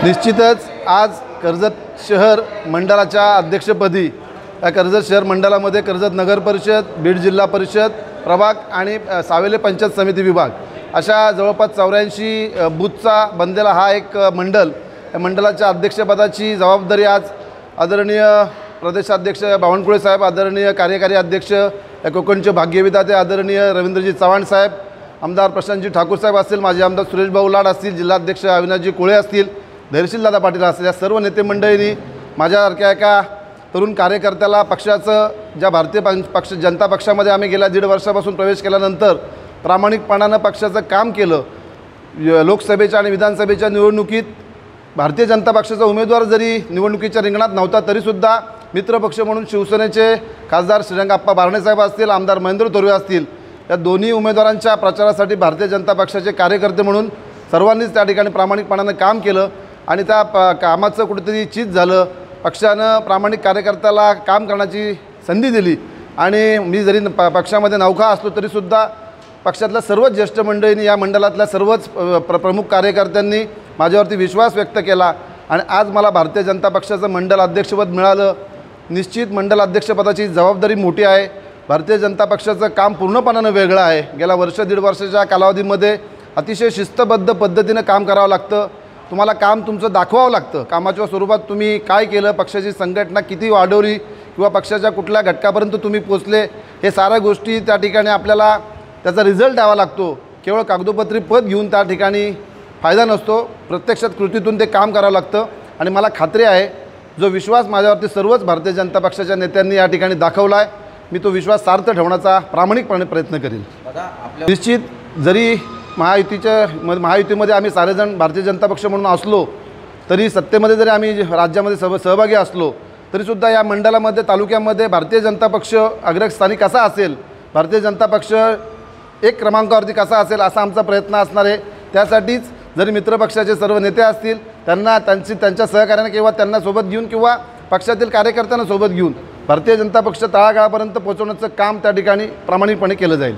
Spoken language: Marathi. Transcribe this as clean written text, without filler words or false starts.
निश्चितच आज कर्जत शहर मंडळाच्या अध्यक्षपदी या कर्जत शहर मंडळामध्ये कर्जत नगर परिषद, बीड जिल्हा परिषद प्रभाग आणि सावेले पंचायत समिती विभाग अशा जवळपास 84 बूथचा बनलेला हा एक मंडळ, या मंडळाच्या अध्यक्षपदाची जबाबदारी आज आदरणीय प्रदेशाध्यक्ष बावनकुळे साहेब, आदरणीय कार्यकारी अध्यक्ष या कोकणचे भाग्यविधाते आदरणीय रवींद्रजी चव्हाण साहेब, आमदार प्रशांतजी ठाकूर साहेब असतील, माजी आमदार सुरेश भाऊ लाड असतील, जिल्हाध्यक्ष अविनाशजी कोळे असतील, धैर्यशील दादा पाटील असतील, या सर्व नेते मंडळींनी माझ्यासारख्या एका तरुण कार्यकर्त्याला पक्षाचं ज्या भारतीय पक्ष जनता पक्षामध्ये आम्ही गेल्या 1.5 वर्षापासून प्रवेश केल्यानंतर प्रामाणिकपणानं पक्षाचं काम केलं। लोकसभेच्या आणि विधानसभेच्या निवडणुकीत भारतीय जनता पक्षाचा उमेदवार जरी निवडणुकीच्या रिंगणात नव्हता तरीसुद्धा मित्रपक्ष म्हणून शिवसेनेचे खासदार श्रीरंगाप्पा बारणे साहेब असतील, आमदार महेंद्र तोरवे असतील, या दोन्ही उमेदवारांच्या प्रचारासाठी भारतीय जनता पक्षाचे कार्यकर्ते म्हणून सर्वांनीच त्या ठिकाणी प्रामाणिकपणानं काम केलं आणि त्या कामाचं कुठेतरी चीज झालं। पक्षानं प्रामाणिक कार्यकर्त्याला काम करण्याची संधी दिली आणि मी जरी पक्षामध्ये नौखा असलो तरीसुद्धा पक्षातल्या सर्वच ज्येष्ठ मंडळींनी, या मंडळातल्या सर्वच प्रमुख कार्यकर्त्यांनी माझ्यावरती विश्वास व्यक्त केला आणि आज मला भारतीय जनता पक्षाचं मंडळ अध्यक्षपद मिळालं। निश्चित मंडळ अध्यक्षपदाची जबाबदारी मोठी आहे। भारतीय जनता पक्षाचं काम पूर्णपणानं वेगळं आहे। गेल्या 1.5 वर्षाच्या कालावधीमध्ये अतिशय शिस्तबद्ध पद्धतीनं काम करावं लागतं। तुम्हाला काम तुमचं दाखवावं लागतं। कामाच्या स्वरूपात तुम्ही काय केलं, पक्षाची संघटना किती वाढवली किंवा पक्षाच्या कुठल्या घटकापर्यंत तुम्ही पोचले, हे साऱ्या गोष्टी त्या ठिकाणी आपल्याला त्याचा रिझल्ट द्यावा लागतो। केवळ कागदोपत्री पद घेऊन त्या ठिकाणी फायदा नसतो, प्रत्यक्षात कृतीतून ते काम करावं लागतं आणि मला खात्री आहे जो विश्वास माझ्यावरती सर्वच भारतीय जनता पक्षाच्या नेत्यांनी या ठिकाणी दाखवला आहे, मी तो विश्वास सार्थ ठेवण्याचा प्रामाणिकपणे प्रयत्न करेन। निश्चित जरी महायुतीमध्ये आम्ही सारेजण भारतीय जनता पक्ष म्हणून असलो तरी, सत्तेमध्ये जरी आम्ही राज्यामध्ये सहभागी असलो तरीसुद्धा या मंडळामध्ये, तालुक्यामध्ये भारतीय जनता पक्ष अग्रस्थानी कसा असेल, भारतीय जनता पक्ष एक क्रमांकावरती कसा असेल असा आमचा प्रयत्न असणार आहे। त्यासाठीच जरी मित्रपक्षाचे सर्व नेते असतील त्यांना त्यांच्या सहकार्याने किंवा त्यांना सोबत घेऊन किंवा पक्षातील कार्यकर्त्यांना सोबत घेऊन भारतीय जनता पक्ष तळागाळापर्यंत पोहोचवण्याचं काम त्या ठिकाणी प्रामाणिकपणे केलं जाईल।